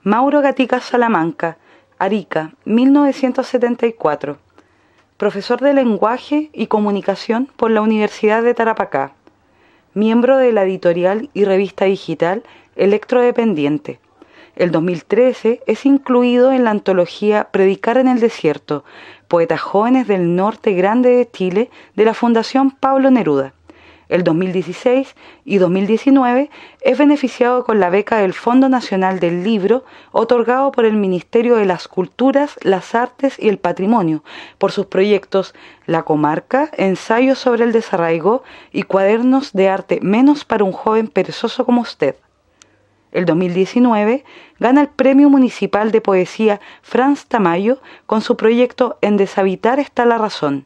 Mauro Gatica Salamanca, Arica, 1974. Profesor de Lenguaje y Comunicación por la Universidad de Tarapacá. Miembro de la editorial y revista digital Electrodependiente. El 2013 es incluido en la antología Predicar en el Desierto, Poetas Jóvenes del Norte Grande de Chile, de la Fundación Pablo Neruda. El 2016 y 2019 es beneficiado con la beca del Fondo Nacional del Libro, otorgado por el Ministerio de las Culturas, las Artes y el Patrimonio, por sus proyectos La Comarca, Ensayos sobre el Desarraigo y Cuadernos de Arte Menos para un joven perezoso como usted. El 2019 gana el Premio Municipal de Poesía Franz Tamayo con su proyecto En deshabitar está la razón.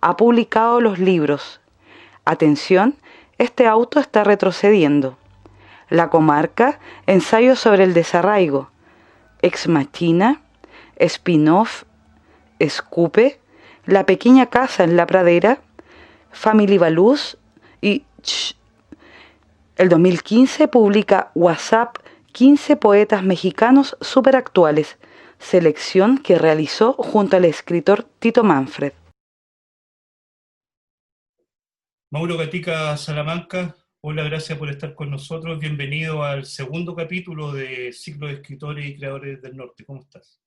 Ha publicado los libros Atención, este auto está retrocediendo. La Comarca, Ensayos sobre el Desarraigo. Ex Machina, Spin-off, Escupe, La Pequeña Casa en la Pradera, Family Baluz y El 2015 publica WhatsApp 15 poetas mexicanos superactuales, selección que realizó junto al escritor Tito Manfred. Mauro Gatica Salamanca, hola, gracias por estar con nosotros. Bienvenido al segundo capítulo de Ciclo de Escritores y Creadores del Norte. ¿Cómo estás?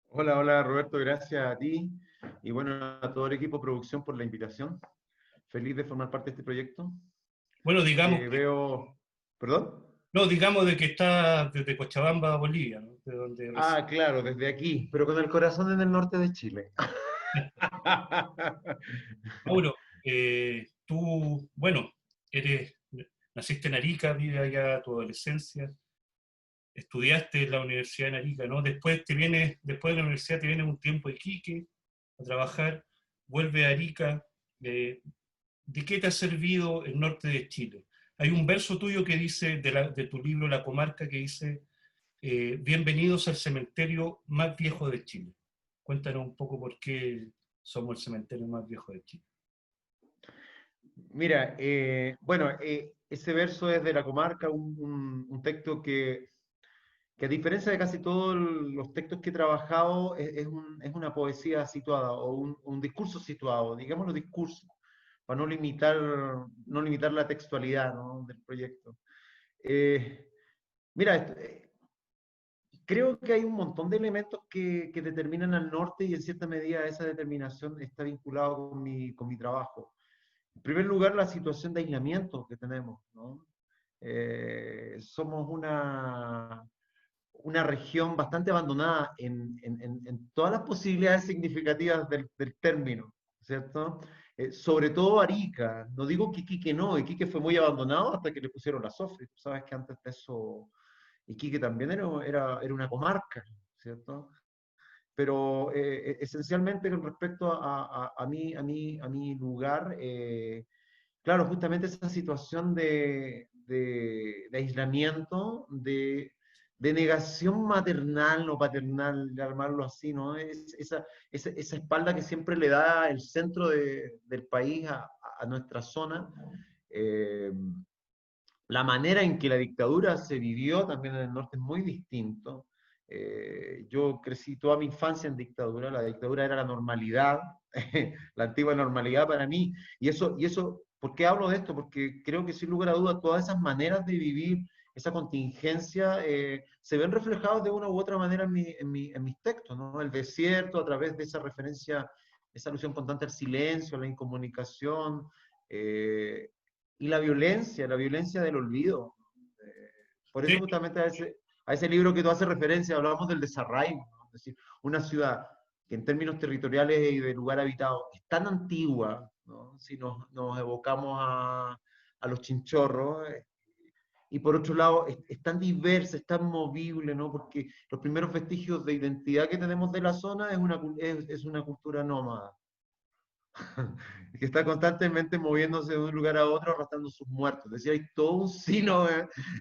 Hola, hola Roberto, gracias a ti y bueno, a todo el equipo de producción por la invitación. Feliz de formar parte de este proyecto. Bueno, digamos ¿Perdón? No, digamos de que estás desde Cochabamba, Bolivia, ¿no? De donde Claro, desde aquí, pero con el corazón en el norte de Chile. Mauro, tú, bueno, naciste en Arica, vives allá tu adolescencia, estudiaste en la Universidad de Arica, ¿no? Después de la universidad te vienes un tiempo a Iquique a trabajar, vuelve a Arica. ¿De qué te ha servido el norte de Chile? Hay un verso tuyo que dice, de tu libro La Comarca, que dice, bienvenidos al cementerio más viejo de Chile. Cuéntanos un poco por qué somos el cementerio más viejo de Chile. Mira, ese verso es de La Comarca, un texto que a diferencia de casi todos los textos que he trabajado, es una poesía situada o un discurso situado, digámoslo discurso, para no limitar la textualidad, ¿no?, del proyecto. Mira, creo que hay un montón de elementos que determinan al norte y en cierta medida esa determinación está vinculado con mi trabajo. En primer lugar, la situación de aislamiento que tenemos, ¿no? Somos una región bastante abandonada en todas las posibilidades significativas del término, ¿cierto? Sobre todo Arica, no digo que Iquique no, Iquique fue muy abandonado hasta que le pusieron la SOFRI, tú sabes que antes de eso Iquique también era una comarca, ¿cierto? Pero esencialmente con respecto a mi lugar, claro, justamente esa situación de aislamiento, de negación maternal o paternal, llamarlo así, ¿no? Esa espalda que siempre le da el centro del país a nuestra zona. La manera en que la dictadura se vivió también en el norte es muy distinto. Yo crecí toda mi infancia en dictadura, la dictadura era la normalidad, la antigua normalidad para mí, y eso, ¿por qué hablo de esto? Porque creo que sin lugar a dudas todas esas maneras de vivir esa contingencia, se ven reflejados de una u otra manera en mis textos, ¿no? El desierto, a través de esa referencia, esa alusión constante al silencio, a la incomunicación, y la violencia del olvido. Por eso De, justamente a ese libro que tú haces referencia, hablábamos del desarraigo, ¿no? Es decir, una ciudad que en términos territoriales y de lugar habitado es tan antigua, ¿no? Si nos evocamos a los chinchorros, y por otro lado es tan diversa, es tan movible, ¿no? Porque los primeros vestigios de identidad que tenemos de la zona es una cultura nómada, que está constantemente moviéndose de un lugar a otro, arrastrando sus muertos. Es decir, hay todo un sino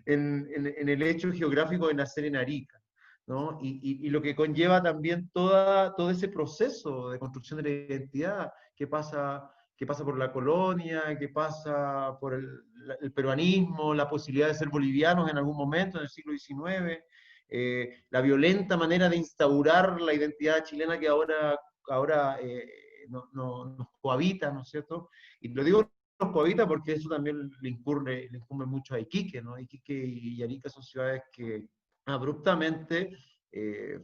en el hecho geográfico de nacer en Arica, ¿no? Y lo que conlleva también todo ese proceso de construcción de la identidad que pasa por la colonia, que pasa por el peruanismo, la posibilidad de ser bolivianos en algún momento en el siglo XIX, la violenta manera de instaurar la identidad chilena que ahora nos cohabita, ¿no es cierto? Y lo digo nos cohabita porque eso también le incumbe mucho a Iquique, ¿no? Iquique y Arica son ciudades que abruptamente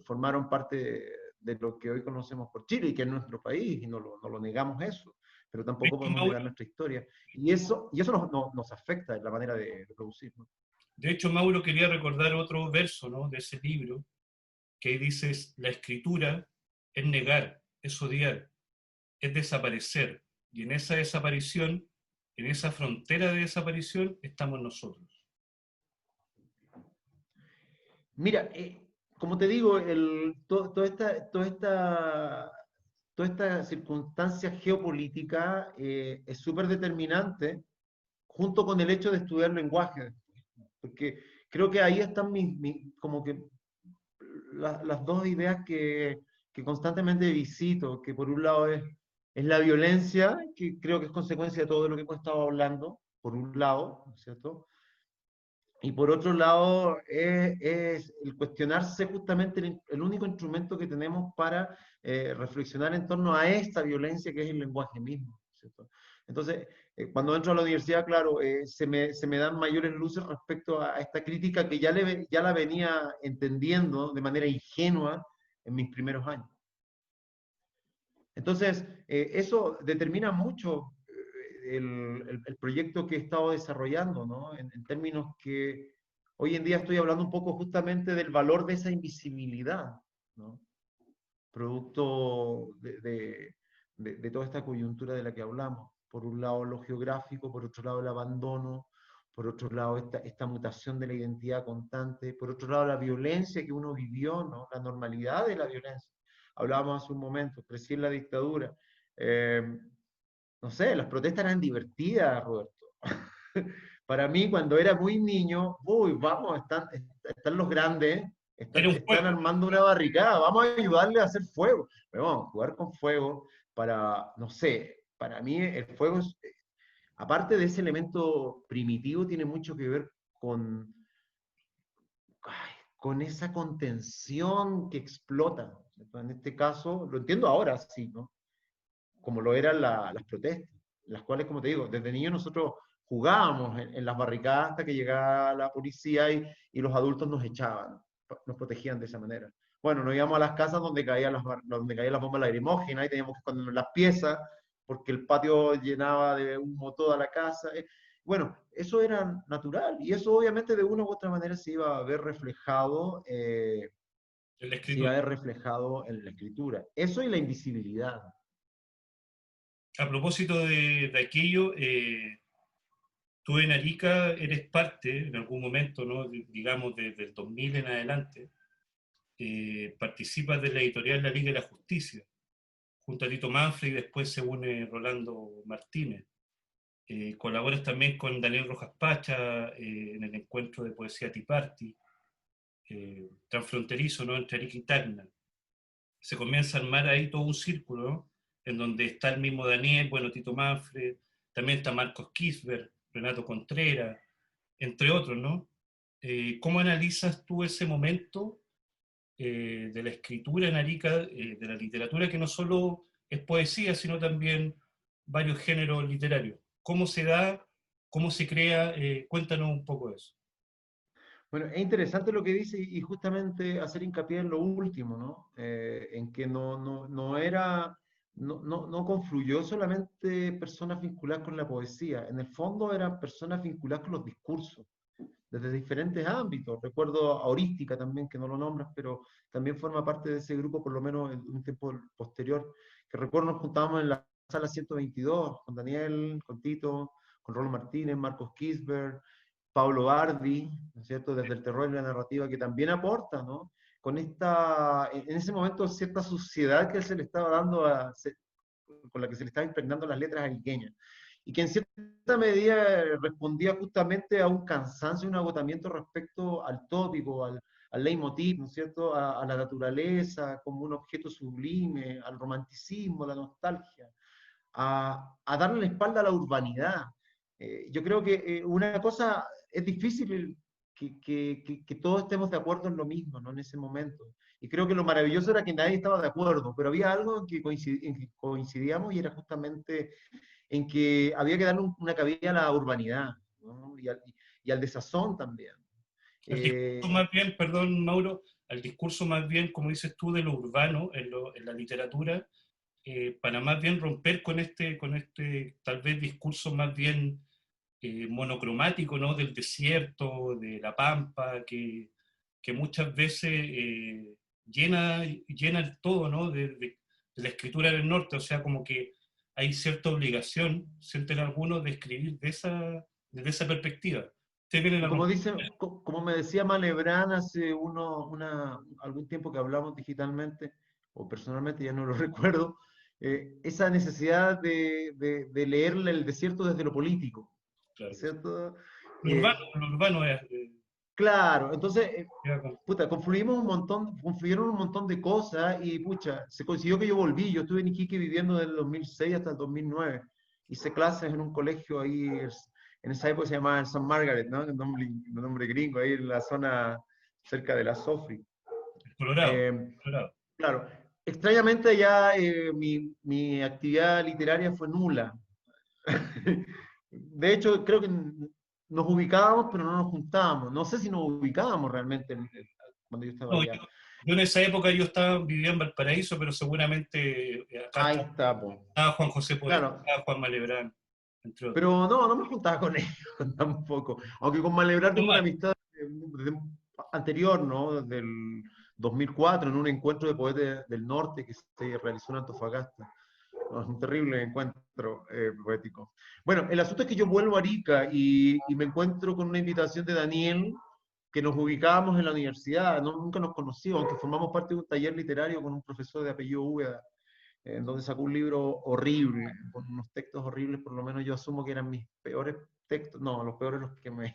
formaron parte de lo que hoy conocemos por Chile y que es nuestro país, y no lo negamos eso, pero de tampoco hecho, podemos negar nuestra historia. Y eso nos afecta en la manera de producir, ¿no? de hecho, Mauro, quería recordar otro verso, ¿no?, de ese libro, que ahí dices, la escritura es negar, es odiar, es desaparecer. Y en esa desaparición, en esa frontera de desaparición, estamos nosotros. Mira, como te digo, toda esta circunstancia geopolítica es súper determinante junto con el hecho de estudiar lenguaje, porque creo que ahí están como que las dos ideas que constantemente visito, que por un lado es la violencia, que creo que es consecuencia de todo lo que hemos estado hablando, por un lado, ¿no es cierto? Y por otro lado, es el cuestionarse justamente el único instrumento que tenemos para reflexionar en torno a esta violencia que es el lenguaje mismo, ¿cierto? Entonces, cuando entro a la universidad, claro, se me dan mayores luces respecto a esta crítica que ya la venía entendiendo de manera ingenua en mis primeros años. Entonces, eso determina mucho el proyecto que he estado desarrollando, ¿no? En términos que hoy en día estoy hablando un poco justamente del valor de esa invisibilidad, ¿no? Producto de toda esta coyuntura de la que hablamos. Por un lado lo geográfico, por otro lado el abandono, por otro lado esta mutación de la identidad constante, por otro lado la violencia que uno vivió, ¿no? La normalidad de la violencia. Hablábamos hace un momento, crecí en la dictadura. No sé, las protestas eran divertidas, Roberto. Para mí, cuando era muy niño, uy, vamos, están los grandes, Era un están juego. armando una barricada, vamos a ayudarle a hacer fuego. Pero vamos, jugar con fuego para, no sé, para mí el fuego, aparte de ese elemento primitivo, tiene mucho que ver con, con esa contención que explota. En este caso, lo entiendo ahora, sí, ¿no? Como lo eran las protestas, las cuales, como te digo, desde niños nosotros jugábamos en las barricadas hasta que llegaba la policía y los adultos nos echaban, nos protegían de esa manera. Bueno, nos íbamos a las casas donde caían las bombas lacrimógenas y teníamos que escondernos las piezas porque el patio llenaba de humo toda la casa. Bueno, eso era natural y eso obviamente de una u otra manera En la se iba escritura. a ver reflejado en la escritura. Eso y la invisibilidad. A propósito de aquello, tú en Arica eres parte, en algún momento, ¿no?, digamos desde el 2000 en adelante, participas de la editorial La Liga de la Justicia, junto a Tito Manfred, y después se une Rolando Martínez. Colaboras también con Daniel Rojas Pacha en el encuentro de poesía Tea Party, transfronterizo, ¿no?, entre Arica y Tacna. Se comienza a armar ahí todo un círculo, ¿no?, en donde está el mismo Daniel, bueno, Tito Manfred, también está Marcos Kisber, Renato Contreras, entre otros, ¿no? ¿Cómo analizas tú ese momento de la escritura en Arica, de la literatura, que no solo es poesía, sino también varios géneros literarios? ¿Cómo se da? ¿Cómo se crea? Cuéntanos un poco de eso. Bueno, es interesante lo que dice y justamente hacer hincapié en lo último, ¿no? En que no era, no confluyó solamente personas vinculadas con la poesía, en el fondo eran personas vinculadas con los discursos, desde diferentes ámbitos. Recuerdo a Orística también, que no lo nombras, pero también forma parte de ese grupo, por lo menos en un tiempo posterior, que recuerdo nos juntábamos en la sala 122, con Daniel, con Tito, con Rolo Martínez, Marcos Kisber, Pablo Bardi, ¿no es cierto?, desde el terror y la narrativa, que también aporta, ¿no? Con en ese momento, cierta suciedad que se le estaba dando con la que se le estaba impregnando las letras ariqueñas, y que en cierta medida respondía justamente a un cansancio y un agotamiento respecto al tópico, al leitmotiv, ¿no es cierto?, a la naturaleza como un objeto sublime, al romanticismo, a la nostalgia, a darle la espalda a la urbanidad. Yo creo que una cosa, es difícil que todos estemos de acuerdo en lo mismo, ¿no? En ese momento. Y creo que lo maravilloso era que nadie estaba de acuerdo, pero había algo en que coincidíamos, y era justamente en que había que darle una cabida a la urbanidad, ¿no? Y al desazón también. El discurso Eh, más bien, perdón Mauro, al discurso más bien, como dices tú, de lo urbano en la literatura, para más bien romper con este tal vez discurso más bien monocromático, ¿no? Del desierto, de la pampa, que muchas veces llena el todo, ¿no? De la escritura del norte, o sea, como que hay cierta obligación, sienten algunos, de escribir desde esa perspectiva. ¿Ustedes vienen y a como romper? dice, como me decía Malebrán hace algún tiempo que hablamos digitalmente, o personalmente, ya no lo recuerdo, esa necesidad de leerle el desierto desde lo político, ¿no Claro. es cierto? Lo Eh, urbano es... claro, entonces, ya con- puta, confluyeron un montón de cosas y, pucha, se consiguió que yo volví. Yo estuve en Iquique viviendo desde el 2006 hasta el 2009. Hice clases en un colegio ahí, en esa época se llamaba San Margaret, ¿no? Un nombre gringo, ahí en la zona cerca de la Sofri. Colorado, Eh, Colorado. claro, extrañamente ya mi actividad literaria fue nula. De hecho, creo que nos ubicábamos, pero no nos juntábamos. No sé si nos ubicábamos realmente cuando yo estaba No, allá. yo en esa época yo estaba viviendo en Valparaíso, pero seguramente acá Ahí está, po. estaba Juan José Podestá, Claro. Juan Malebrán, entre otros. Pero no me juntaba con ellos tampoco. Aunque con Malebrar tengo una Igual, amistad anterior, ¿no? Desde el 2004, en un encuentro de poetas del norte que se realizó en Antofagasta. No, es un terrible encuentro poético. Bueno, el asunto es que yo vuelvo a Arica y me encuentro con una invitación de Daniel, que nos ubicábamos en la universidad, ¿no? Nunca nos conocíamos, aunque formamos parte de un taller literario con un profesor de apellido Úbeda, en donde sacó un libro horrible, con unos textos horribles. Por lo menos yo asumo que eran mis peores textos, no, los peores los que me,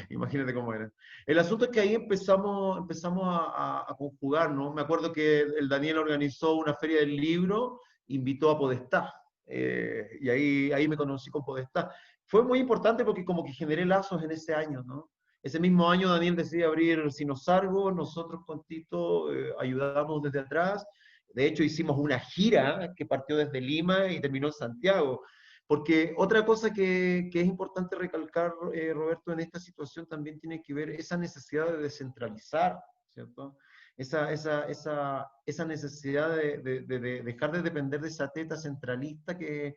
imagínate cómo eran. El asunto es que ahí empezamos a conjugar, ¿no? Me acuerdo que el Daniel organizó una feria del libro, invitó a Podestá, y ahí me conocí con Podestá. Fue muy importante porque como que generé lazos en ese año, ¿no? Ese mismo año Daniel decide abrir Sinosargo, nosotros con Tito ayudamos desde atrás. De hecho, hicimos una gira que partió desde Lima y terminó en Santiago. Porque otra cosa que es importante recalcar, Roberto, en esta situación también tiene que ver esa necesidad de descentralizar, ¿cierto? Esa necesidad de dejar de depender de esa teta centralista que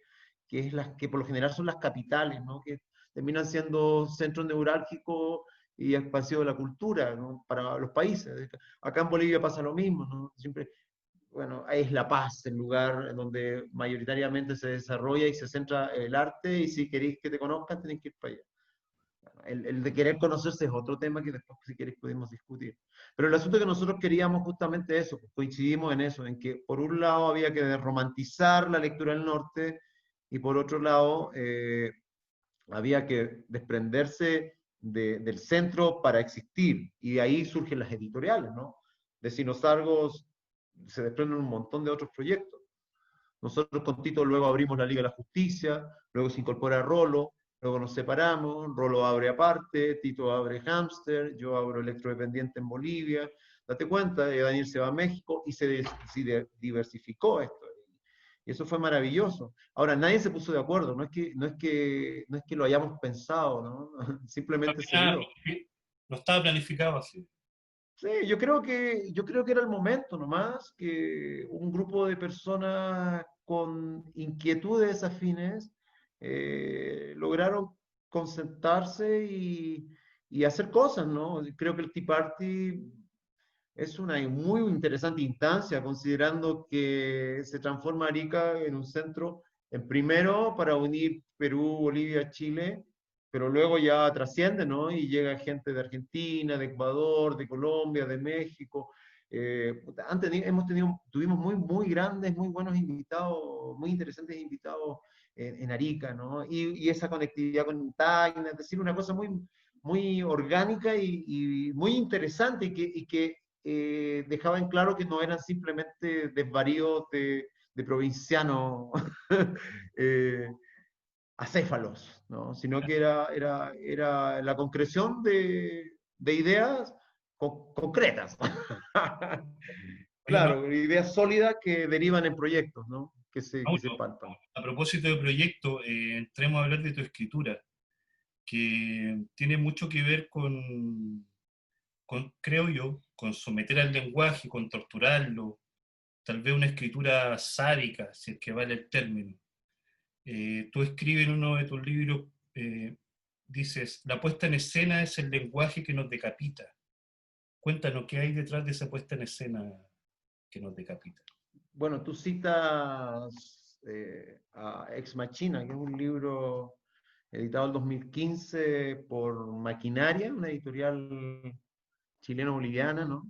por lo general son las capitales, ¿no? Que terminan siendo centros neurálgicos y espacio de la cultura, ¿no? Para los países. Acá en Bolivia pasa lo mismo, ¿no? Siempre, bueno, es La Paz, el lugar donde mayoritariamente se desarrolla y se centra el arte, y si queréis que te conozcan, tenéis que ir para allá. Bueno, el de querer conocerse es otro tema que después, si queréis, podemos discutir. Pero el asunto es que nosotros queríamos justamente eso, pues, coincidimos en eso, en que por un lado había que romantizar la lectura del norte, y por otro lado había que desprenderse del centro para existir, y de ahí surgen las editoriales, ¿no? De Sinosargos se desprenden un montón de otros proyectos. Nosotros con Tito luego abrimos la Liga de la Justicia, luego se incorpora Rolo, luego nos separamos, Rolo abre aparte, Tito abre Hamster, yo abro Electrodependiente en Bolivia. Date cuenta, Daniel se va a México y se diversificó esto. Y eso fue maravilloso. Ahora, nadie se puso de acuerdo, no es que lo hayamos pensado, ¿no? Simplemente se Ah, dio. no estaba planificado así. Sí, yo creo que era el momento nomás, que un grupo de personas con inquietudes afines lograron concentrarse y hacer cosas, ¿no? Creo que el Tea Party es una muy interesante instancia, considerando que se transforma Arica en un centro, en primero para unir Perú, Bolivia, Chile, pero luego ya trasciende, ¿no? Y llega gente de Argentina, de Ecuador, de Colombia, de México. Tuvimos muy, muy grandes, muy buenos invitados, muy interesantes invitados en Arica, ¿no? Y esa conectividad con Tacna, es decir, una cosa muy, muy orgánica y muy interesante y que dejaba en claro que no eran simplemente desvaríos de provincianos eh, acéfalos, ¿no? Sino que era la concreción de ideas concretas. Oye, Claro, ideas sólidas que derivan en proyectos, ¿no? Que se Mauro, palpan. a propósito de proyecto, entremos a hablar de tu escritura, que tiene mucho que ver creo yo, con someter al lenguaje, con torturarlo, tal vez una escritura sádica, si es que vale el término. Tú escribes en uno de tus libros, dices, la puesta en escena es el lenguaje que nos decapita. Cuéntanos, ¿qué hay detrás de esa puesta en escena que nos decapita? Bueno, tú citas a Ex Machina, que es un libro editado en 2015 por Maquinaria, una editorial chileno-boliviana, ¿no?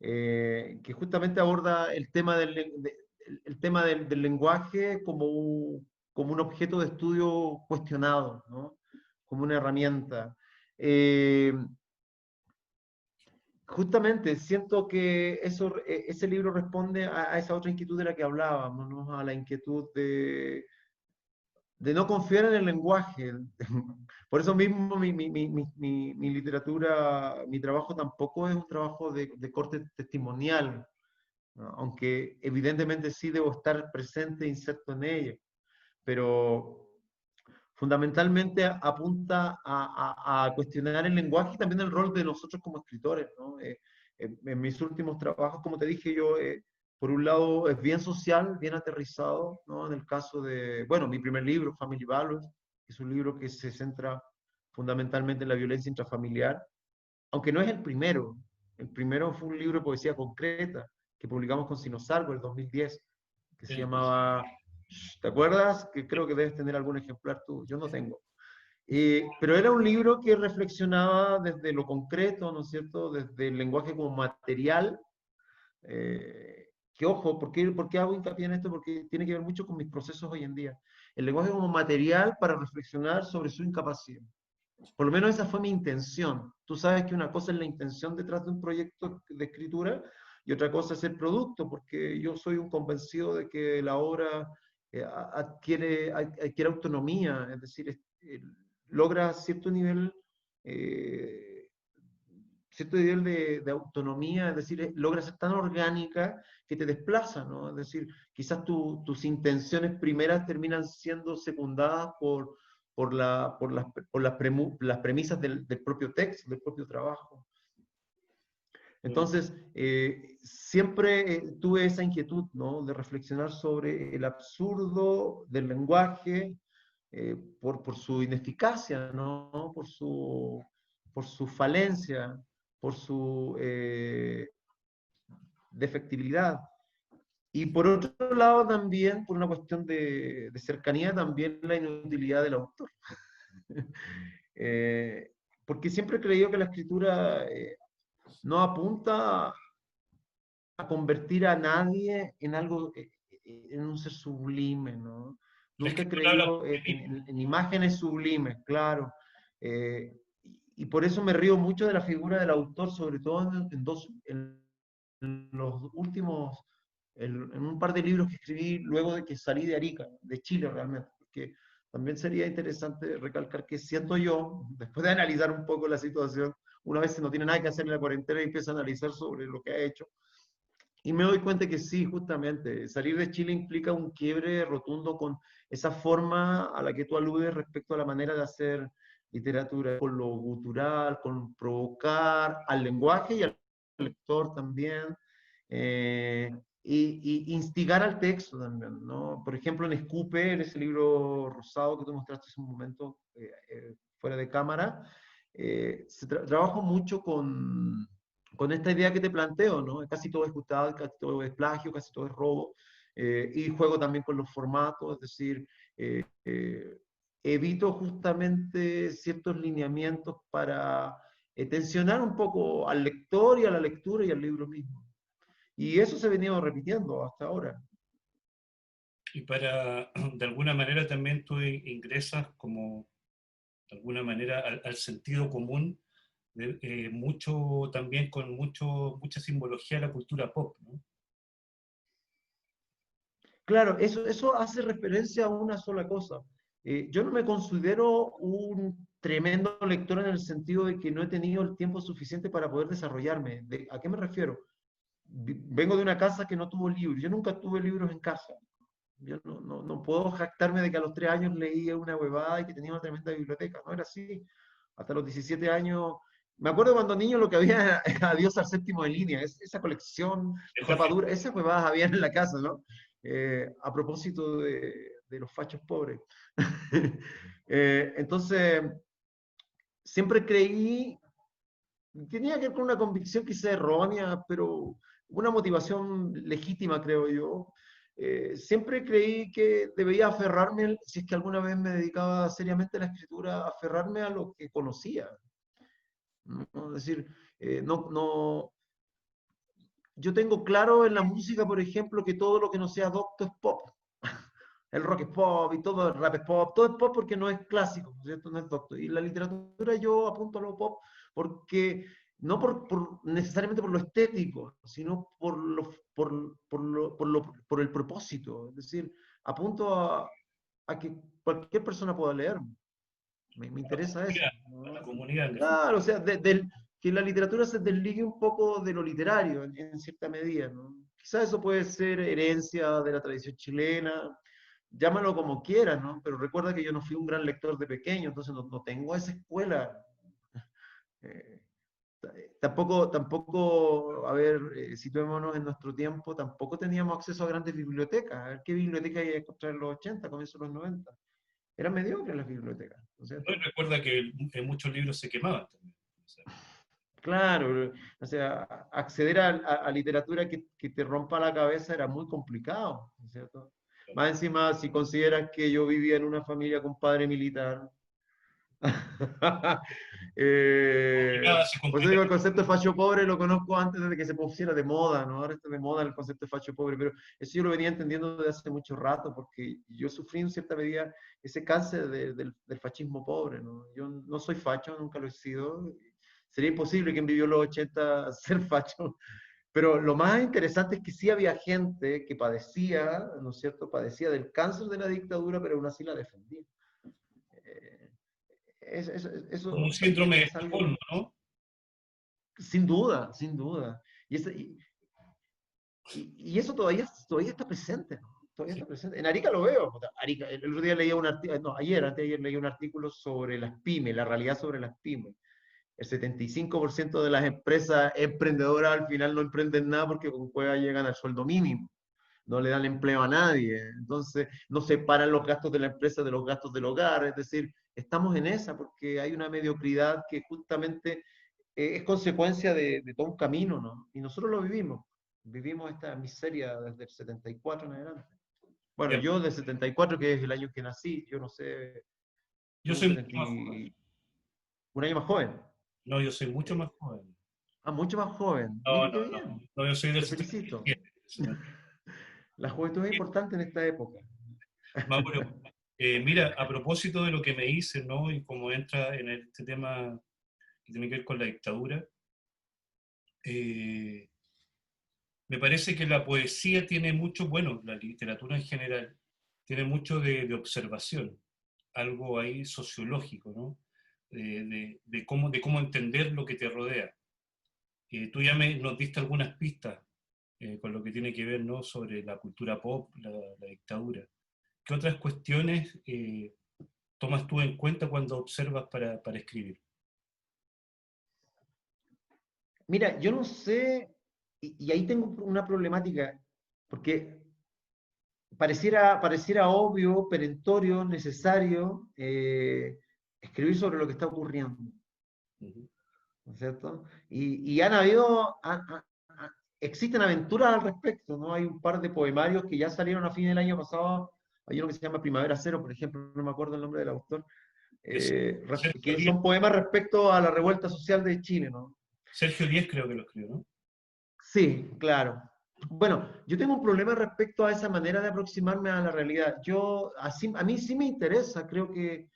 Que justamente aborda el tema del lenguaje como un objeto de estudio cuestionado, ¿no? Como una herramienta. Eh, Justamente siento que ese libro responde a esa otra inquietud de la que hablábamos, ¿no? A la inquietud de no confiar en el lenguaje. Por eso mismo mi literatura, mi trabajo tampoco es un trabajo de corte testimonial, ¿no? Aunque evidentemente sí debo estar presente e inserto en ella, pero fundamentalmente apunta a cuestionar el lenguaje y también el rol de nosotros como escritores, ¿no? En mis últimos trabajos, como te dije yo, por un lado es bien social, bien aterrizado, ¿no? En el caso de, bueno, mi primer libro, Family Values, es un libro que se centra fundamentalmente en la violencia intrafamiliar, aunque no es el primero. El primero fue un libro de poesía concreta que publicamos con Sinosargo en el 2010, que se llamaba, ¿te acuerdas? Que creo que debes tener algún ejemplar tú, yo no tengo. Pero era un libro que reflexionaba desde lo concreto, ¿no es cierto? Desde el lenguaje como material. Que ojo, ¿por qué hago hincapié en esto? Porque tiene que ver mucho con mis procesos hoy en día. El lenguaje como material para reflexionar sobre su incapacidad. Por lo menos esa fue mi intención. Tú sabes que una cosa es la intención detrás de un proyecto de escritura y otra cosa es el producto, porque yo soy un convencido de que la obra adquiere autonomía, es decir, logra eh, cierto nivel de autonomía, es decir, logra ser tan orgánica que te desplaza, ¿no? Es decir, quizás tus intenciones primeras terminan siendo secundadas por las premisas del propio texto, del propio trabajo. Entonces, siempre tuve esa inquietud, ¿no? De reflexionar sobre el absurdo del lenguaje, por su ineficacia, ¿no? Por su falencia, por su defectibilidad. Y por otro lado también, por una cuestión de cercanía, también la inutilidad del autor. Eh, Porque siempre he creído que la escritura no apunta a convertir a nadie en algo, en un ser sublime, ¿no? La Nunca he escritura habla creído por sí misma. en imágenes sublimes, claro. Eh, y por eso me río mucho de la figura del autor, sobre todo en los últimos, en un par de libros que escribí luego de que salí de Arica, de Chile realmente, porque también sería interesante recalcar que siento yo, después de analizar un poco la situación, una vez no tiene nada que hacer en la cuarentena y empieza a analizar sobre lo que ha hecho, y me doy cuenta que sí, justamente, salir de Chile implica un quiebre rotundo con esa forma a la que tú aludes respecto a la manera de hacer literatura con lo gutural, con provocar al lenguaje y al lector también, y instigar al texto también, ¿no? Por ejemplo, en Escupe, en ese libro rosado que tú mostraste hace un momento fuera de cámara, trabajo mucho con esta idea que te planteo, ¿no? Casi todo es gustado, casi todo es plagio, casi todo es robo, y juego también con los formatos, es decir, evito justamente ciertos lineamientos para tensionar un poco al lector y a la lectura y al libro mismo. Y eso se ha venido repitiendo hasta ahora. Y para, de alguna manera también tú ingresas como, de alguna manera, al sentido común, mucho también con mucha simbología de la cultura pop, ¿no? Claro, eso hace referencia a una sola cosa. Yo no me considero un tremendo lector en el sentido de que no he tenido el tiempo suficiente para poder desarrollarme. ¿A qué me refiero? Vengo de una casa que no tuvo libros. Yo nunca tuve libros en casa. Yo no puedo jactarme de que a los 3 años leía una huevada y que tenía una tremenda biblioteca. No era así. Hasta los 17 años. Me acuerdo cuando niño lo que había era Adiós al séptimo de línea. Esa colección de Mejor tapa dura, esas huevadas habían en la casa, ¿no? A propósito de los fachos pobres. Entonces, siempre creí, tenía que ver con una convicción quizá errónea, pero una motivación legítima, creo yo. Siempre creí que debía aferrarme, si es que alguna vez me dedicaba seriamente a la escritura, aferrarme a lo que conocía, ¿no? Es decir, no, yo tengo claro en la música, por ejemplo, que todo lo que no sea docto es pop. El rock es pop y todo el rap es pop, todo es pop porque no es clásico, ¿cierto? No es docto. Y la literatura yo apunto a lo pop porque no necesariamente por lo estético, sino por el propósito. Es decir, apunto a que cualquier persona pueda leer. Me interesa eso, a la ¿no? comunidad, en definitiva. Claro, o sea, que la literatura se desligue un poco de lo literario en cierta medida, ¿no? Quizás eso puede ser herencia de la tradición chilena, llámalo como quieras, ¿no? Pero recuerda que yo no fui un gran lector de pequeño, entonces no tengo esa escuela. Eh, tampoco, a ver, situémonos en nuestro tiempo, tampoco teníamos acceso a grandes bibliotecas. A ver qué biblioteca hay que encontrar en los 80, comienzos de los 90. Eran mediocres las bibliotecas, ¿no es No, y cierto? recuerda que muchos libros se quemaban también. O sea, Claro, o sea, acceder a literatura que te rompa la cabeza era muy complicado, ¿no es cierto? claro. Más encima, si consideras que yo vivía en una familia con padre militar, Complicaba, se por eso digo, complicaba. el concepto de facho pobre lo conozco antes de que se pusiera de moda, ¿no? Ahora está de moda el concepto de facho pobre, pero eso yo lo venía entendiendo desde hace mucho rato, porque yo sufrí en cierta medida ese cáncer del fascismo pobre, ¿no? Yo no soy facho, nunca lo he sido. Sería imposible que vivió los 80 ser facho, pero lo más interesante es que sí había gente que padecía, ¿no es cierto? Padecía del cáncer de la dictadura, pero aún así la defendía. Eh, Como un eso también síndrome de es Estocolmo, algo, ¿no? sin duda, sin duda. Y eso todavía está presente, ¿no? Todavía Sí. está presente. En Arica lo veo. Arica, el otro día leía un artículo, no, antes de ayer leí un artículo sobre las pymes, la realidad sobre las pymes. El 75% de las empresas emprendedoras al final no emprenden nada porque con cueva llegan al sueldo mínimo. No le dan empleo a nadie. Entonces, no separan los gastos de la empresa de los gastos del hogar. Es decir, estamos en esa porque hay una mediocridad que justamente es consecuencia de todo un camino, ¿no? Y nosotros lo vivimos. Vivimos esta miseria desde el 74 en adelante. Bueno, Ya. yo del 74, que es el año que nací, yo no sé, Yo tú soy mucho 70, más joven. un año más joven. No, yo soy mucho Eh, más joven. mucho más joven. No, Mire no, qué no. bien. No, yo soy del Te felicito. 77. 77. La juventud es importante en esta época. Mauro, mira, a propósito de lo que me dices, ¿no? Y cómo entra en este tema que tiene que ver con la dictadura, eh, me parece que la poesía tiene mucho, bueno, la literatura en general, tiene mucho de observación, algo ahí sociológico, ¿no? De cómo entender lo que te rodea. Tú ya nos diste algunas pistas con lo que tiene que ver, ¿no? Sobre la cultura pop, la dictadura. ¿Qué otras cuestiones tomas tú en cuenta cuando observas para escribir? Mira, yo no sé, y ahí tengo una problemática, porque pareciera obvio, perentorio, necesario, escribir sobre lo que está ocurriendo, Ujú. ¿no es cierto? Y han habido, existen aventuras al respecto, ¿no? Hay un par de poemarios que ya salieron a fin del año pasado, hay uno que se llama Primavera Cero, por ejemplo, no me acuerdo el nombre del autor, Es Sergio que Díez, son poemas respecto a la revuelta social de Chile, ¿no? Sergio Díez creo que lo escribió, ¿no? Sí, claro. Bueno, yo tengo un problema respecto a esa manera de aproximarme a la realidad. A mí sí me interesa, creo eh,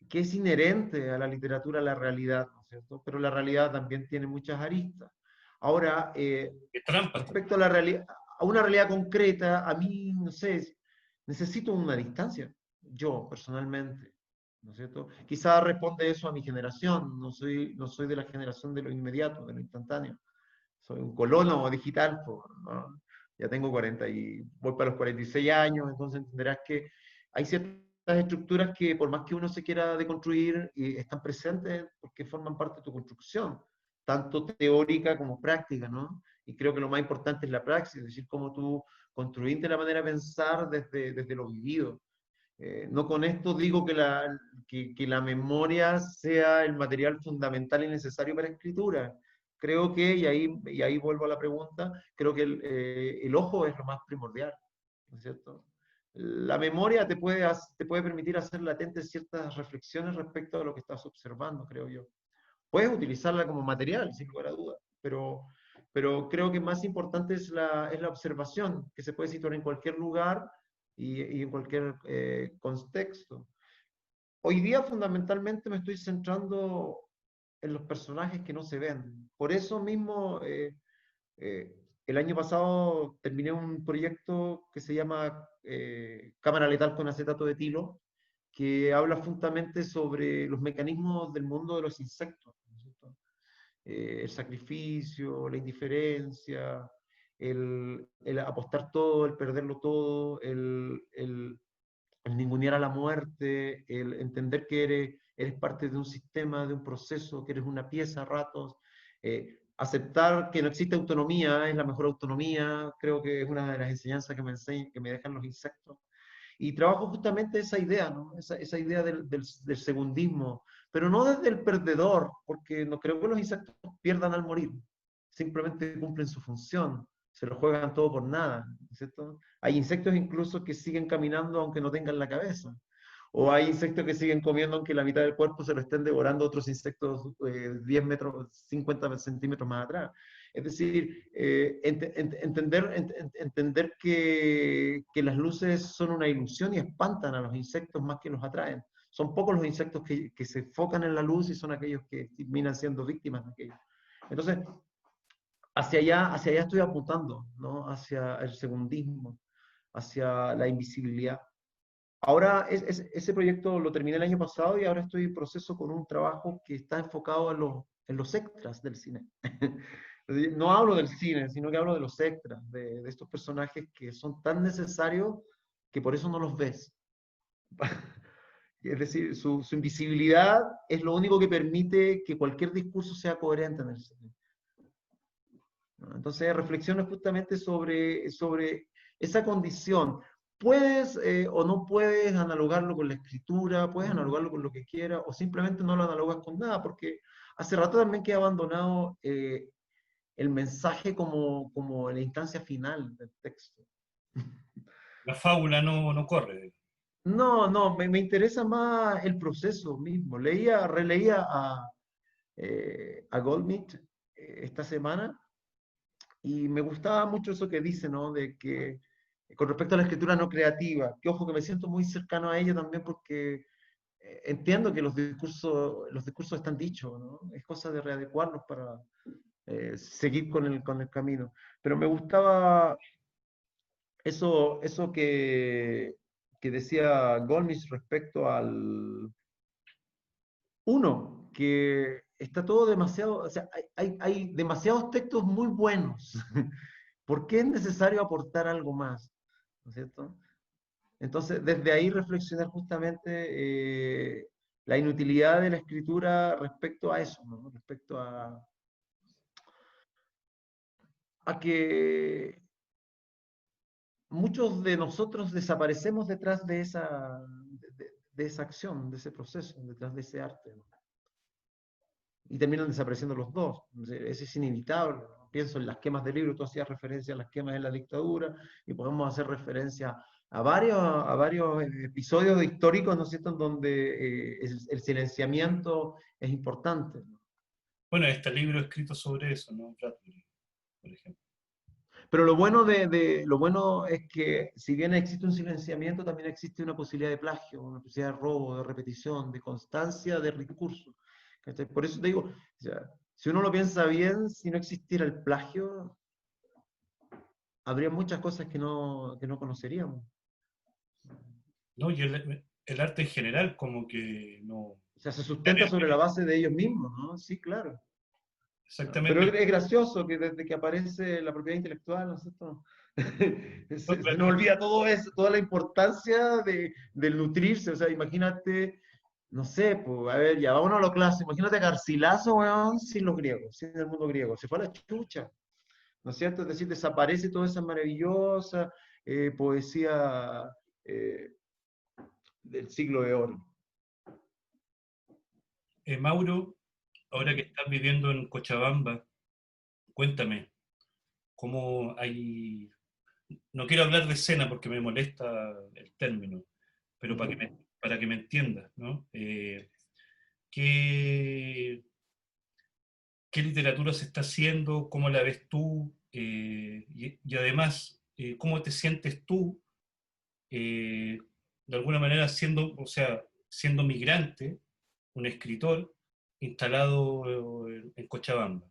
que es inherente a la literatura la realidad, ¿no es cierto? Pero la realidad también tiene muchas aristas. Ahora, Es trampas también. respecto a la realidad, a una realidad concreta, a mí, no sé, necesito una distancia, yo personalmente, ¿no es cierto? Quizá responde eso a mi generación, no soy de la generación de lo inmediato, de lo instantáneo. Soy un colono digital, ¿no? Ya tengo 40 y voy para los 46 años, entonces entenderás que hay ciertas estructuras que por más que uno se quiera deconstruir, están presentes porque forman parte de tu construcción, tanto teórica como práctica, ¿no? Y creo que lo más importante es la praxis, es decir, cómo tú construiste la manera de pensar desde lo vivido. No con esto digo que la memoria sea el material fundamental y necesario para la escritura. Creo que, y ahí vuelvo a la pregunta, creo que el ojo es lo más primordial, ¿no es cierto? La memoria te puede permitir hacer latentes ciertas reflexiones respecto a lo que estás observando, creo yo. Puedes utilizarla como material, sin lugar a dudas, pero creo que más importante es la observación, que se puede situar en cualquier lugar y en cualquier contexto. Hoy día fundamentalmente me estoy centrando en los personajes que no se ven. Por eso mismo, eh, el año pasado terminé un proyecto que se llama Cámara Letal con acetato de etilo, que habla fundamentalmente sobre los mecanismos del mundo de los insectos, ¿no es cierto? El sacrificio, la indiferencia, el apostar todo, el perderlo todo, el ningunear a la muerte, el entender que eres parte de un sistema, de un proceso, que eres una pieza a ratos, aceptar que no existe autonomía, es la mejor autonomía, creo que es una de las enseñanzas que me dejan los insectos. Y trabajo justamente esa idea, ¿no? Esa idea del segundismo, pero no desde el perdedor, porque no creo que los insectos pierdan al morir, simplemente cumplen su función, se lo juegan todo por nada, ¿cierto? Hay insectos incluso que siguen caminando aunque no tengan la cabeza, o hay insectos que siguen comiendo aunque la mitad del cuerpo se lo estén devorando otros insectos 10 metros, 50 centímetros más atrás. Es decir, entender que las luces son una ilusión y espantan a los insectos más que los atraen. Son pocos los insectos que se enfocan en la luz y son aquellos que terminan siendo víctimas de aquello. Entonces, hacia allá estoy apuntando, ¿no? Hacia el segundismo, hacia la invisibilidad. Ahora, ese proyecto lo terminé el año pasado y ahora estoy en proceso con un trabajo que está enfocado en los extras del cine. No hablo del cine, sino que hablo de los extras, de estos personajes que son tan necesarios que por eso no los ves. Es decir, su invisibilidad es lo único que permite que cualquier discurso sea coherente en el cine. Entonces, reflexiono justamente sobre esa condición. Puedes o no puedes analogarlo con la escritura, puedes analogarlo con lo que quieras, o simplemente no lo analogas con nada, porque hace rato también que he abandonado el mensaje como la instancia final del texto. La fábula no corre. No, me interesa más el proceso mismo. Releía a Goldsmith esta semana y me gustaba mucho eso que dice, ¿no? De que con respecto a la escritura no creativa, que ojo que me siento muy cercano a ella también porque entiendo que los discursos están dichos, ¿no? Es cosa de readecuarlos para seguir con el camino. Pero me gustaba eso que decía Goldsmith respecto al uno, que está todo demasiado, o sea, hay demasiados textos muy buenos. ¿Por qué es necesario aportar algo más? ¿No es cierto? Entonces, desde ahí reflexionar justamente la inutilidad de la escritura respecto a eso, ¿no? Respecto a que muchos de nosotros desaparecemos detrás de de esa acción, de ese proceso, detrás de ese arte, ¿no? Y terminan desapareciendo los dos. Eso es inevitable, ¿no? Pienso en las quemas de libros, tú hacías referencia a las quemas en la dictadura, y podemos hacer referencia a varios episodios históricos, ¿no es cierto?, en donde el silenciamiento es importante, ¿no? Bueno, este libro escrito sobre eso, ¿no? Bradbury, por ejemplo. Pero lo bueno es que si bien existe un silenciamiento, también existe una posibilidad de plagio, una posibilidad de robo, de repetición, de constancia, de recurso. ¿Cachai? Por eso te digo, o sea, si uno lo piensa bien, si no existiera el plagio, habría muchas cosas que no conoceríamos. ¿No? Y el arte en general, como que no. O sea, se sustenta sobre la base de ellos mismos, ¿no? Sí, claro. Pero Exactamente. es gracioso que desde que aparece la propiedad intelectual, ¿no es cierto? No, Se nos olvida todo eso, toda la importancia del nutrirse. O sea, imagínate, no sé, pues, a ver, ya vámonos a lo clásico. Imagínate a Garcilaso, weón, sin los griegos, sin el mundo griego. Se fue a la chucha, ¿no es cierto? Es decir, desaparece toda esa maravillosa poesía del siglo de oro. Mauro, ahora que estás viviendo en Cochabamba, cuéntame, ¿cómo hay? No quiero hablar de escena porque me molesta el término, pero para que me entiendas, ¿no? ¿Qué, qué literatura se está haciendo? ¿Cómo la ves tú? Y además, ¿cómo te sientes tú, de alguna manera, siendo, o sea, siendo migrante, un escritor instalado en Cochabamba?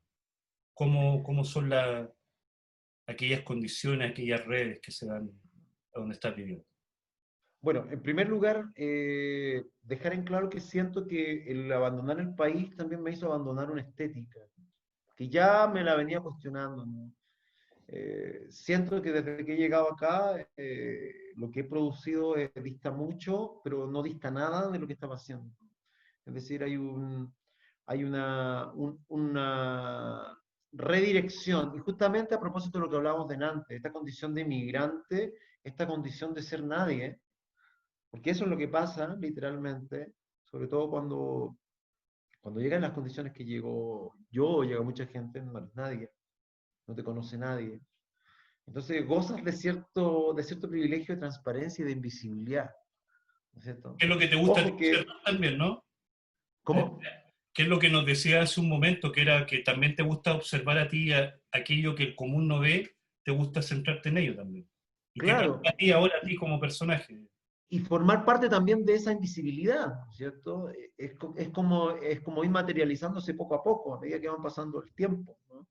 ¿Cómo son aquellas condiciones, aquellas redes que se dan a donde estás viviendo? Bueno, en primer lugar, dejar en claro que siento que el abandonar el país también me hizo abandonar una estética, que ya me la venía cuestionando, ¿no? Siento que desde que he llegado acá, lo que he producido dista mucho, pero no dista nada de lo que estaba haciendo. Es decir, hay una redirección. Y justamente a propósito de lo que hablábamos de antes, esta condición de migrante, esta condición de ser nadie, porque eso es lo que pasa, literalmente, sobre todo cuando llegan las condiciones que llegó yo, llega mucha gente, no eres nadie, no te conoce nadie. Entonces gozas de cierto privilegio de transparencia y de invisibilidad, ¿no es cierto? ¿Qué es lo que te gusta a ti Ojo que, observar también, no? Eh, ¿cómo? ¿Qué es lo que nos decía hace un momento, que era que también te gusta observar a ti aquello que el común no ve, te gusta centrarte en ello también? ¿Y qué te gusta Claro, a ti ahora, a ti como personaje? y formar parte también de esa invisibilidad, ¿no es cierto? Es como ir materializándose poco a poco, a medida que van pasando el tiempo, ¿no?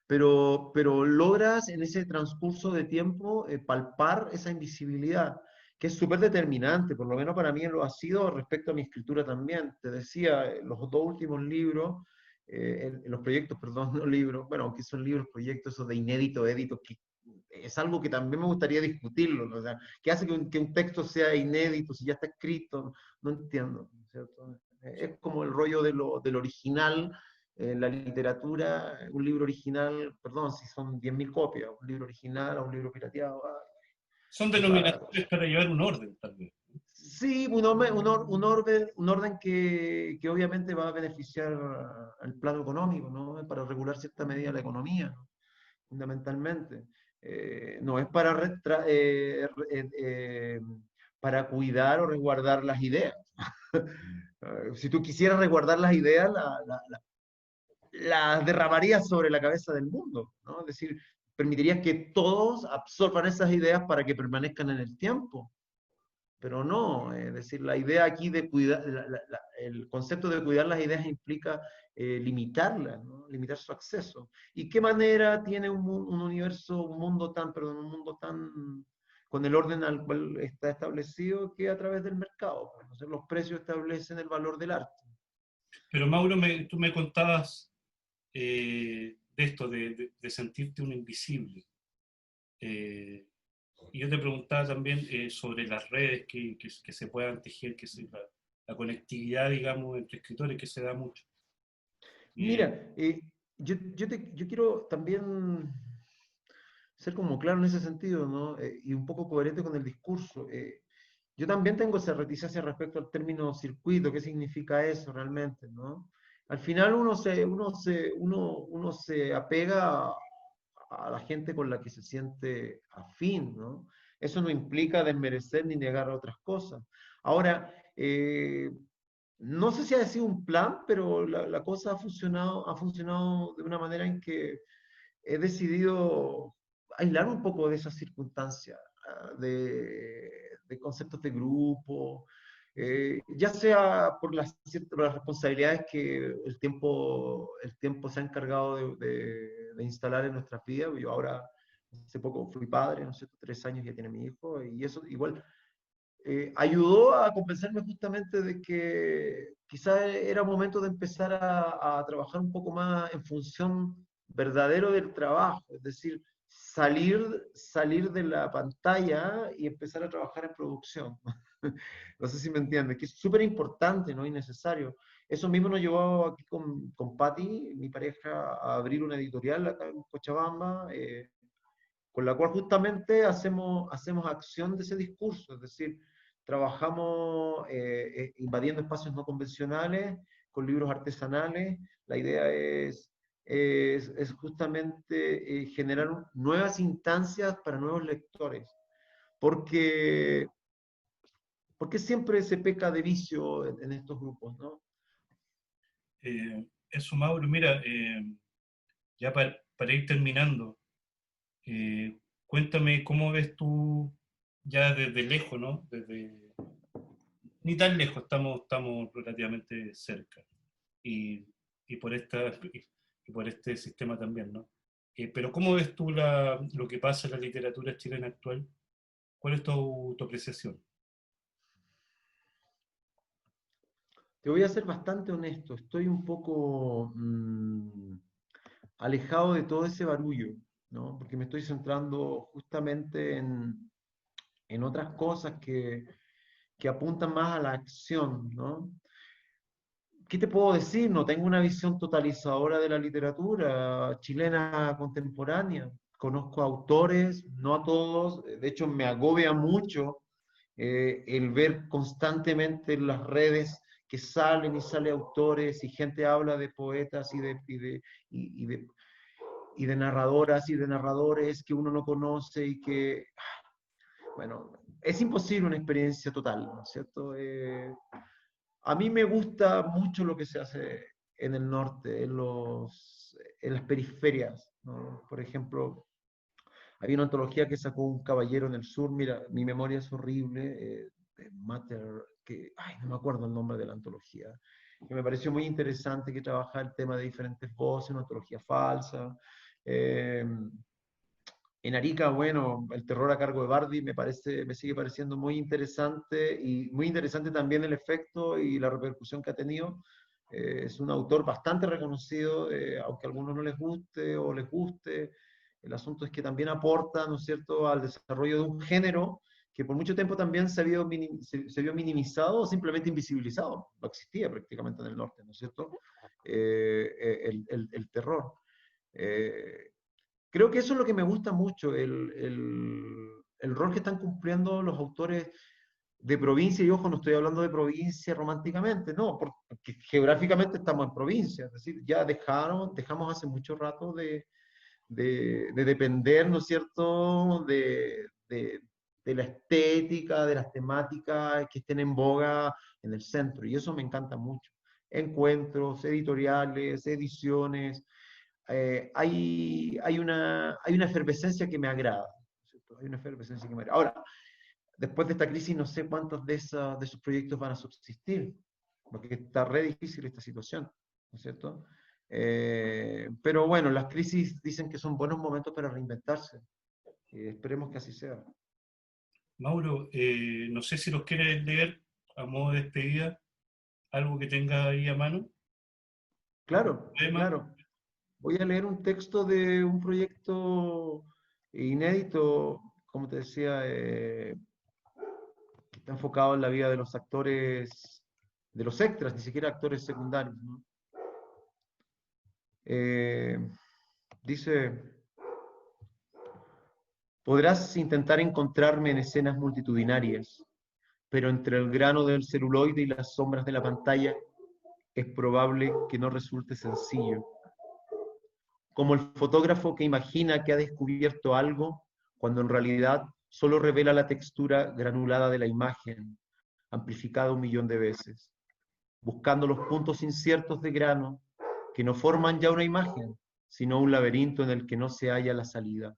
Pero logras en ese transcurso de tiempo palpar esa invisibilidad, que es súper determinante, por lo menos para mí lo ha sido respecto a mi escritura también. Te decía, los dos últimos libros, en los proyectos, perdón, no libros, bueno, aunque son libros, proyectos, eso de inédito, édito, que es algo que también me gustaría discutirlo, ¿no? O sea, ¿qué hace que un texto sea inédito si ya está escrito? No entiendo, ¿cierto? Es como el rollo del original, en la literatura, un libro original, perdón, si son 10.000 copias, un libro original a un libro pirateado. Son Y para, denominaciones para llevar un orden, tal vez. sí, un orden que obviamente va a beneficiar al plano económico, ¿no? Para regular cierta medida la economía, ¿no? Fundamentalmente. No es para cuidar o resguardar las ideas. Si tú quisieras resguardar las ideas, las derramarías sobre la cabeza del mundo, ¿no? Es decir, permitirías que todos absorban esas ideas para que permanezcan en el tiempo. Pero no, es decir, la idea aquí de cuidar, el concepto de cuidar las ideas implica limitarlas, ¿no? Limitar su acceso. ¿Y qué manera tiene un universo, un mundo tan, perdón, un mundo tan, con el orden al cual está establecido, que a través del mercado? Entonces, los precios establecen el valor del arte. Pero Mauro, tú me contabas de esto, de sentirte un invisible. y yo te preguntaba también sobre las redes que se puedan tejer, la conectividad, digamos, entre escritores que se da mucho. Eh, Mira, yo quiero también ser como claro en ese sentido, ¿no? Y un poco coherente con el discurso. Yo también tengo esa reticencia respecto al término circuito, qué significa eso realmente, ¿no? Al final uno se apega a la gente con la que se siente afín, ¿no? Eso no implica desmerecer ni negar otras cosas. Ahora, no sé si ha sido un plan, pero la cosa ha funcionado de una manera en que he decidido aislar un poco de esas circunstancias, de conceptos de grupo, ya sea por las responsabilidades que el tiempo se ha encargado de instalar en nuestras vidas. Yo ahora, hace poco fui padre, no sé, 3 años ya tiene mi hijo, y eso igual ayudó a convencerme justamente de que quizás era momento de empezar a trabajar un poco más en función verdadero del trabajo, es decir, salir de la pantalla y empezar a trabajar en producción. No sé si me entiendes, que es súper importante, ¿no? Y necesario. Eso mismo nos llevó aquí con Patti, mi pareja, a abrir una editorial acá en Cochabamba, con la cual justamente hacemos acción de ese discurso, es decir, trabajamos invadiendo espacios no convencionales, con libros artesanales. La idea es justamente generar nuevas instancias para nuevos lectores, porque, porque siempre se peca de vicio en estos grupos, ¿no? Eso, Mauro, mira, ya para ir terminando, cuéntame cómo ves tú ya desde lejos, ¿no? Ni tan lejos, estamos relativamente cerca. Y, y por y por este sistema también, ¿no? Pero ¿cómo ves tú lo que pasa en la literatura chilena actual? ¿Cuál es tu apreciación? Te voy a ser bastante honesto, estoy un poco alejado de todo ese barullo, ¿no? Porque me estoy centrando justamente en otras cosas que apuntan más a la acción, ¿no? ¿Qué te puedo decir? No tengo una visión totalizadora de la literatura chilena contemporánea. Conozco autores, no a todos, de hecho me agobia mucho el ver constantemente en las redes que salen autores y gente habla de poetas y de, y de narradoras y de narradores que uno no conoce y que, bueno, es imposible una experiencia total, ¿no es cierto? A mí me gusta mucho lo que se hace en el norte, en las periferias, ¿no? Por ejemplo, había una antología que sacó un caballero en el sur, mira, mi memoria es horrible, de Matter, que, ay, no me acuerdo el nombre de la antología, que me pareció muy interesante, que trabaja el tema de diferentes voces, una antología falsa. Eh, en Arica, bueno, el terror a cargo de Bardi me sigue pareciendo muy interesante y muy interesante también el efecto y la repercusión que ha tenido. Es un autor bastante reconocido, aunque a algunos no les guste o les guste. El asunto es que también aporta, ¿no es cierto?, al desarrollo de un género que por mucho tiempo también se vio minimizado o simplemente invisibilizado. No existía prácticamente en el norte, ¿no es cierto? El terror. Eh, Creo que eso es lo que me gusta mucho, el rol que están cumpliendo los autores de provincia, y ojo, no estoy hablando de provincia románticamente, no, porque geográficamente estamos en provincia, es decir, ya dejamos hace mucho rato de depender, ¿no es cierto?, de la estética, de las temáticas que estén en boga en el centro, y eso me encanta mucho. Encuentros, editoriales, ediciones, hay una efervescencia que me agrada, ¿cierto? Hay una efervescencia que me agrada. Ahora, después de esta crisis, no sé cuántos de esos proyectos van a subsistir, porque está re difícil esta situación, ¿no es cierto? Pero bueno, las crisis dicen que son buenos momentos para reinventarse. Esperemos que así sea. Mauro, no sé si los quieres leer a modo de despedida, algo que tenga ahí a mano, algún Claro, poema. claro. Voy a leer un texto de un proyecto inédito como te decía, está enfocado en la vida de los actores, de los extras, ni siquiera actores secundarios, ¿no? Dice, podrás intentar encontrarme en escenas multitudinarias, pero entre el grano del celuloide y las sombras de la pantalla es probable que no resulte sencillo. Como el fotógrafo que imagina que ha descubierto algo, cuando en realidad solo revela la textura granulada de la imagen, amplificada 1.000.000 de veces, buscando los puntos inciertos de grano que no forman ya una imagen, sino un laberinto en el que no se halla la salida.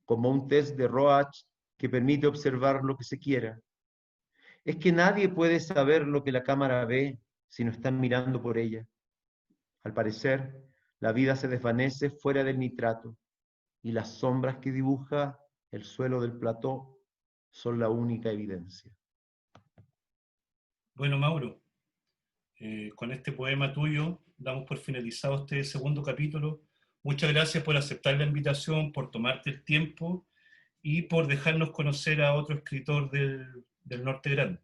Como un test de Roach que permite observar lo que se quiera. Es que nadie puede saber lo que la cámara ve si no están mirando por ella. Al parecer, la vida se desvanece fuera del nitrato y las sombras que dibuja el suelo del plató son la única evidencia. Bueno, Mauro, con este poema tuyo damos por finalizado este segundo capítulo. Muchas gracias por aceptar la invitación, por tomarte el tiempo y por dejarnos conocer a otro escritor del Norte Grande.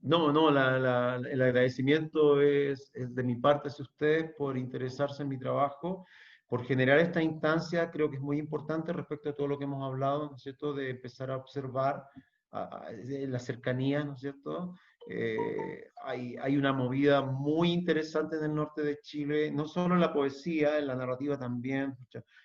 No, el agradecimiento es de mi parte hacia ustedes por interesarse en mi trabajo, por generar esta instancia. Creo que es muy importante respecto a todo lo que hemos hablado, ¿no es cierto?, de empezar a observar la cercanía, ¿no es cierto? Hay una movida muy interesante en el norte de Chile, no solo en la poesía, en la narrativa también.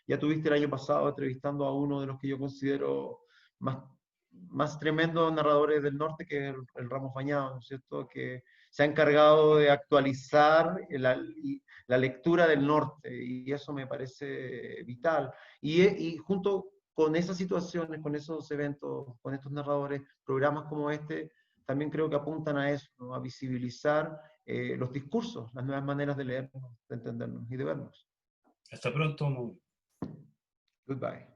Ya tuviste el año pasado entrevistando a uno de los que yo considero más tremendos narradores del norte, que es el Ramos Bañado, ¿no es cierto?, que se ha encargado de actualizar la lectura del norte, y eso me parece vital. Y junto con esas situaciones, con esos eventos, con estos narradores, programas como este, también creo que apuntan a eso, ¿no?, a visibilizar los discursos, las nuevas maneras de leernos, de entendernos y de vernos. Hasta pronto, Mauro. Goodbye.